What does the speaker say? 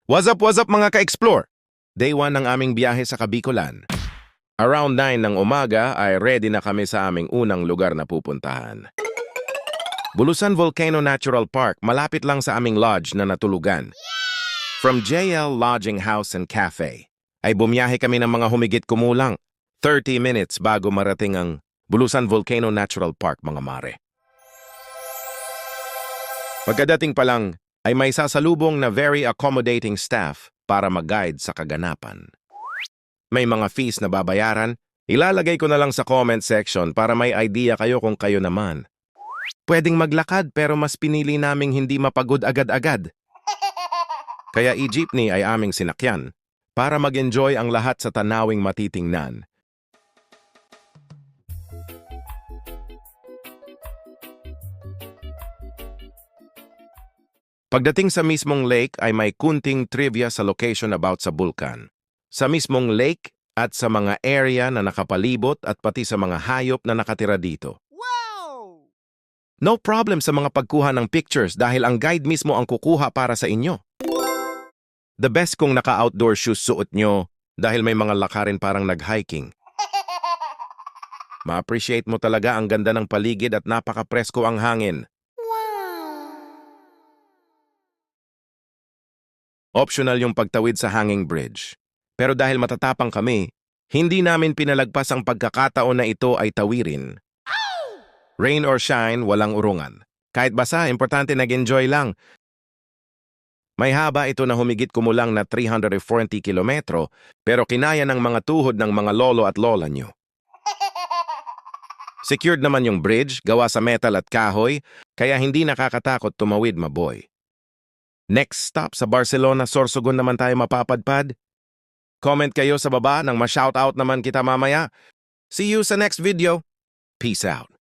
What's up mga ka-explore? Day 1 ng aming biyahe sa Kabikulan. Around 9 ng umaga ay ready na kami sa aming unang lugar na pupuntahan. Bulusan Volcano Natural Park, malapit lang sa aming lodge na natulugan. From JL Lodging House and Cafe, ay bumiyahe kami ng mga humigit kumulang 30 minutes bago marating ang Bulusan Volcano Natural Park, mga mare. Pagkadating pa lang, ay may sasalubong na very accommodating staff para mag-guide sa kaganapan. May mga fees na babayaran, ilalagay ko na lang sa comment section para may idea kayo kung kayo naman. Pwedeng maglakad pero mas pinili naming hindi mapagod agad-agad. Kaya i-jeepney ay aming sinakyan para mag-enjoy ang lahat sa tanawing matitingnan. Pagdating sa mismong lake ay may kunting trivia sa location about sa bulkan. Sa mismong lake at sa mga area na nakapalibot at pati sa mga hayop na nakatira dito. Wow! No problem sa mga pagkuha ng pictures dahil ang guide mismo ang kukuha para sa inyo. The best kung naka-outdoor shoes suot nyo dahil may mga lakarin parang nag-hiking. Ma-appreciate mo talaga ang ganda ng paligid at napaka-presko ang hangin. Optional yung pagtawid sa hanging bridge. Pero dahil matatapang kami, hindi namin pinalagpas ang pagkakataon na ito ay tawirin. Rain or shine, walang urungan. Kahit basa, importante nag-enjoy lang. May haba ito na humigit kumulang na 340 kilometro, pero kinaya ng mga tuhod ng mga lolo at lola nyo. Secured naman yung bridge, gawa sa metal at kahoy, kaya hindi nakakatakot tumawid, maboy. Next stop sa Barcelona, Sorsogon naman tayo mapapadpad. Comment kayo sa baba nang ma-shoutout naman kita mamaya. See you sa next video. Peace out.